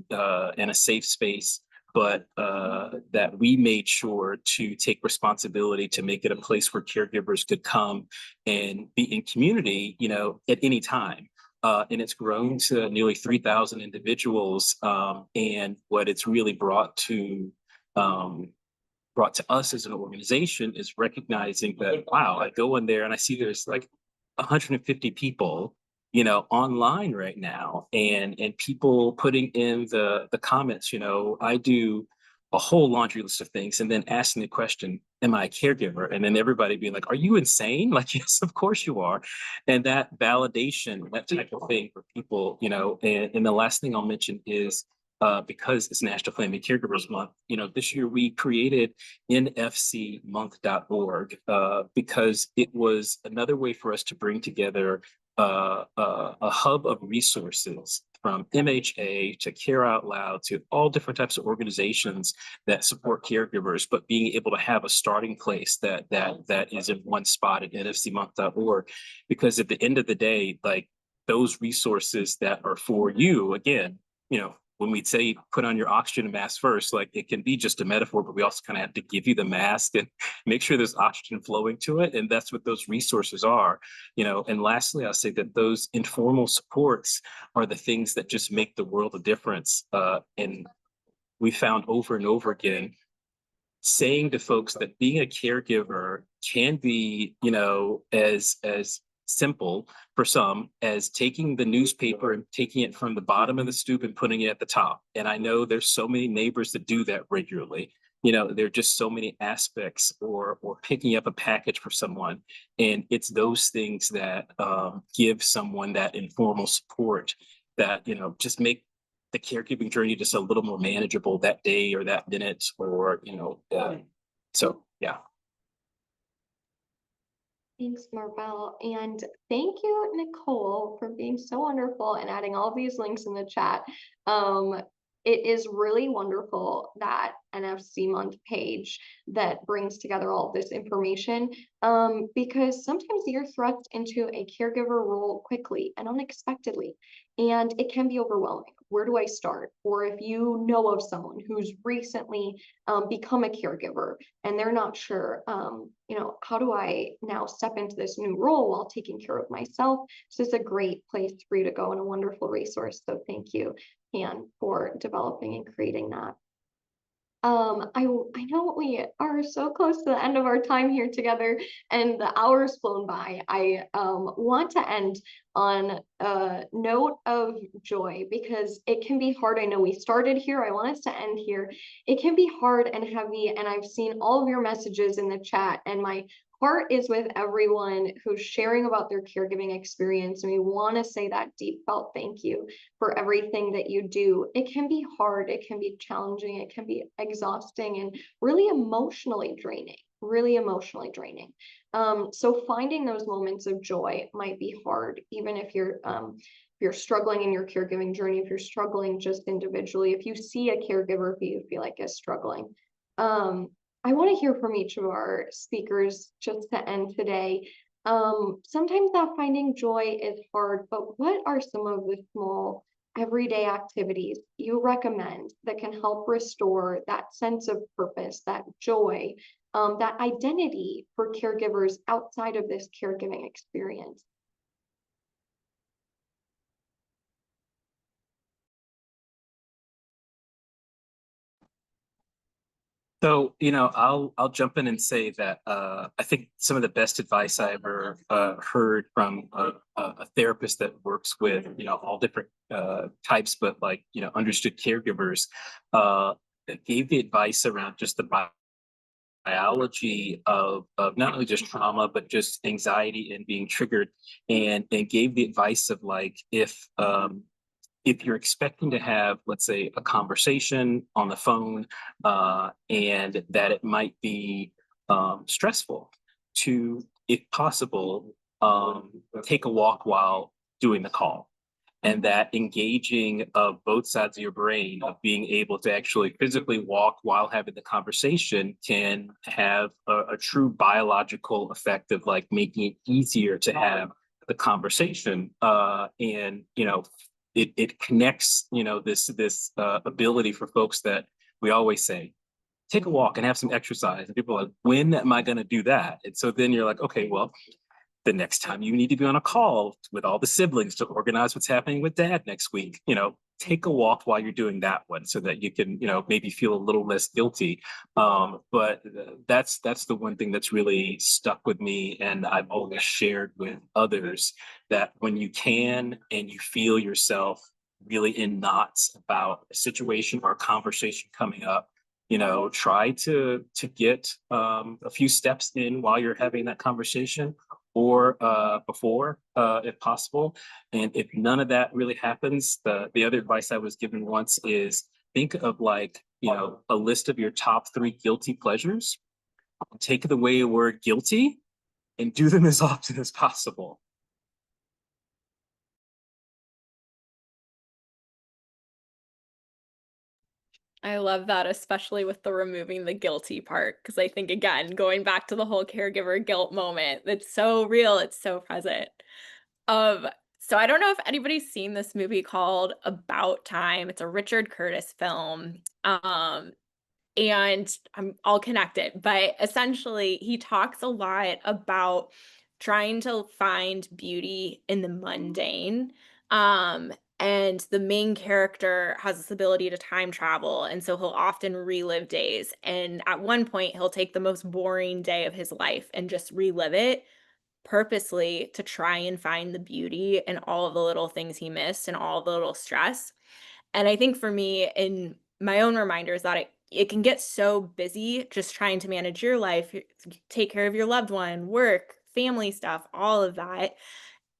in a safe space, but that we made sure to take responsibility to make it a place where caregivers could come and be in community, at any time. And it's grown to nearly 3,000 individuals. And what it's really brought to brought to us as an organization is recognizing that, wow, I go in there and I see there's like 150 people, you know, online right now, and people putting in the comments, you know, I do a whole laundry list of things, and then asking the question, am I a caregiver? And then everybody being like, are you insane? Like, yes, of course you are. And that validation, that type of thing for people, you know, and the last thing I'll mention is because it's National Family Caregivers Month, you know, this year we created nfcmonth.org because it was another way for us to bring together a hub of resources from MHA to Care Out Loud to all different types of organizations that support caregivers, but being able to have a starting place that is in one spot at nfcmonth.org, because at the end of the day, like those resources that are for you, again, you know, when we say put on your oxygen mask first, like it can be just a metaphor, but we also kind of have to give you the mask and make sure there's oxygen flowing to it. And that's what those resources are, you know. And lastly, I'll say that those informal supports are the things that just make the world a difference. And we found over and over again, saying to folks that being a caregiver can be, you know, as simple for some as taking the newspaper and taking it from the bottom of the stoop and putting it at the top. And I know there's so many neighbors that do that regularly. You know, there are just so many aspects, or picking up a package for someone. And it's those things that give someone that informal support that, you know, just make the caregiving journey just a little more manageable that day or that minute, or, you know, so yeah. Thanks, Marvell. And thank you, Nicole, for being so wonderful and adding all these links in the chat. It is really wonderful, that NFC month page that brings together all this information, because sometimes you're thrust into a caregiver role quickly and unexpectedly, and it can be overwhelming. Where do I start? Or if you know of someone who's recently become a caregiver and they're not sure, you know, how do I now step into this new role while taking care of myself? So it's a great place for you to go and a wonderful resource. So thank you, Han, for developing and creating that. I know we are so close to the end of our time here together, and the hour's flown by. I want to end on a note of joy, because it can be hard. I know we started here. I want us to end here. It can be hard and heavy, and I've seen all of your messages in the chat, and my heart is with everyone who's sharing about their caregiving experience. And we want to say that deep felt thank you for everything that you do. It can be hard, it can be challenging, it can be exhausting, and really emotionally draining, So finding those moments of joy might be hard, even if you're struggling in your caregiving journey, if you're struggling just individually, if you see a caregiver who you feel like is struggling. I want to hear from each of our speakers just to end today. Sometimes that finding joy is hard, but what are some of the small everyday activities you recommend that can help restore that sense of purpose, that joy, that identity for caregivers outside of this caregiving experience? So, you know, I'll jump in and say that I think some of the best advice I ever heard from a therapist that works with, you know, all different types, but like, you know, understood caregivers, that gave the advice around just the biology of not only just trauma, but just anxiety and being triggered, and gave the advice of like, if you're expecting to have, let's say, a conversation on the phone, and that it might be stressful, to, if possible, take a walk while doing the call. And that engaging of both sides of your brain, of being able to actually physically walk while having the conversation, can have a true biological effect of like making it easier to have the conversation. And, you know, it connects, you know, this ability for folks that we always say, take a walk and have some exercise. And people are like, when am I going to do that? And so then you're like, okay, well, the next time you need to be on a call with all the siblings to organize what's happening with dad next week, you know, take a walk while you're doing that one so that you can, maybe feel a little less guilty. But that's the one thing that's really stuck with me, and I've always shared with others, that when you can and you feel yourself really in knots about a situation or a conversation coming up, try to get a few steps in while you're having that conversation, or before, if possible. And if none of that really happens, the other advice I was given once is, think of, like, a list of your top 3 guilty pleasures. Take away the word guilty and do them as often as possible. I love that, especially with the removing the guilty part, because I think, again, going back to the whole caregiver guilt moment, it's so real, it's so present. Um, so I don't know if anybody's seen this movie called About Time. It's a Richard Curtis film. And I'm all connected, but essentially he talks a lot about trying to find beauty in the mundane. Um, and the main character has this ability to time travel, and so he'll often relive days. And at one point, he'll take the most boring day of his life and just relive it purposely to try and find the beauty in all of the little things he missed and all the little stress. And I think for me, in my own reminders, that it can get so busy just trying to manage your life, take care of your loved one, work, family stuff, all of that.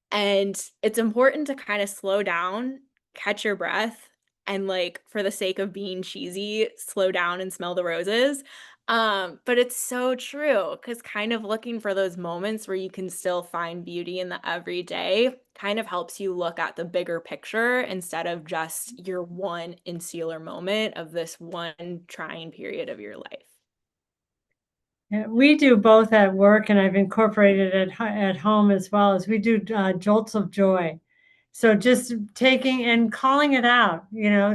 And it's important to kind of slow down, catch your breath, and, like, for the sake of being cheesy, slow down and smell the roses. But it's so true, because kind of looking for those moments where you can still find beauty in the everyday kind of helps you look at the bigger picture instead of just your one insular moment of this one trying period of your life. Yeah, we do both at work, and I've incorporated it at home as well. As we do jolts of joy. So just taking and calling it out,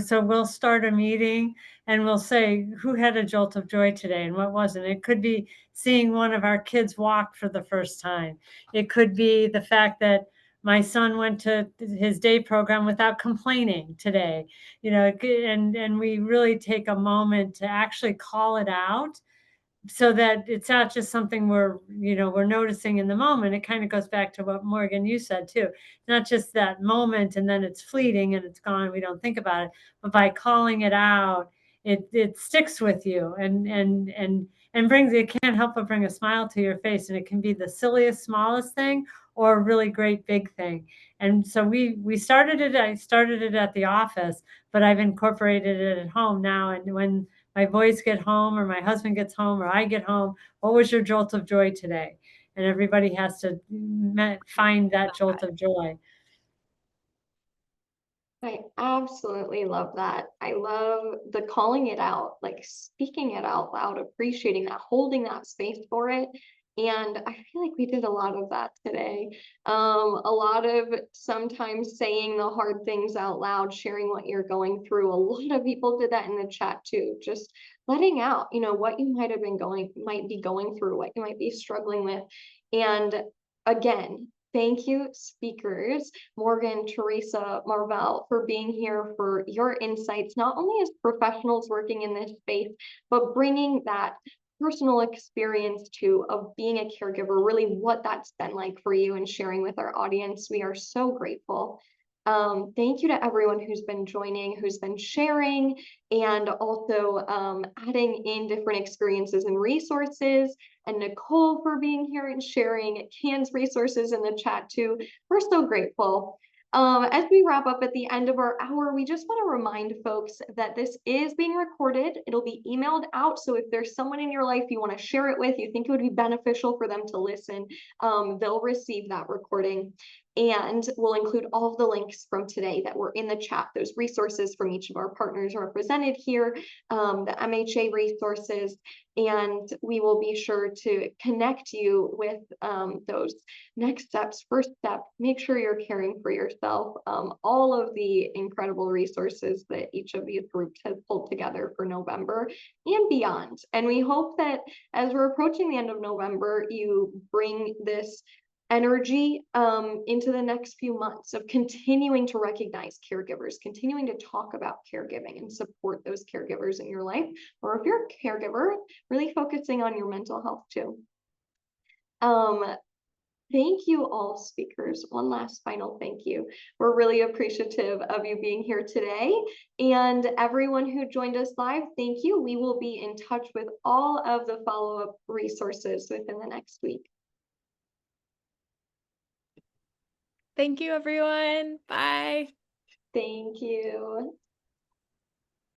so we'll start a meeting and we'll say, who had a jolt of joy today and what wasn't? It could be seeing one of our kids walk for the first time. It could be the fact that my son went to his day program without complaining today, and we really take a moment to actually call it out, so that it's not just something we're noticing in the moment. It kind of goes back to what, Morgan, you said too. Not just that moment and then it's fleeting and it's gone, we don't think about it, but by calling it out, it sticks with you, and brings, it can't help but bring a smile to your face. And it can be the silliest, smallest thing, or a really great big thing. And so I started it at the office, but I've incorporated it at home now. And when my boys get home, or my husband gets home, or I get home, what was your jolt of joy today? And everybody has to find that jolt of joy. I absolutely love that. I love the calling it out, like speaking it out loud, appreciating that, holding that space for it. And I feel like we did a lot of that today. A lot of sometimes saying the hard things out loud, sharing what you're going through. A lot of people did that in the chat too, just letting out, what you might be going through, what you might be struggling with. And again, thank you, speakers, Morgan, Teresa, Marvell, for being here, for your insights, not only as professionals working in this space, but bringing that personal experience too of being a caregiver, really what that's been like for you, and sharing with our audience. We are so grateful. Thank you to everyone who's been joining, who's been sharing, and also adding in different experiences and resources. And Nicole for being here and sharing Can's resources in the chat too. We're so grateful. As we wrap up at the end of our hour, we just want to remind folks that this is being recorded. It'll be emailed out. So if there's someone in your life you want to share it with, you think it would be beneficial for them to listen, they'll receive that recording. And we'll include all of the links from today that were in the chat, those resources from each of our partners represented here, the MHA resources, and we will be sure to connect you with those next steps. First step, make sure you're caring for yourself. All of the incredible resources that each of these groups has pulled together for November and beyond. And we hope that as we're approaching the end of November, you bring this energy into the next few months of continuing to recognize caregivers, continuing to talk about caregiving and support those caregivers in your life. Or if you're a caregiver, really focusing on your mental health too. Thank you all speakers. One last final thank you. We're really appreciative of you being here today. And everyone who joined us live, thank you. We will be in touch with all of the follow-up resources within the next week. Thank you, everyone. Bye. Thank you.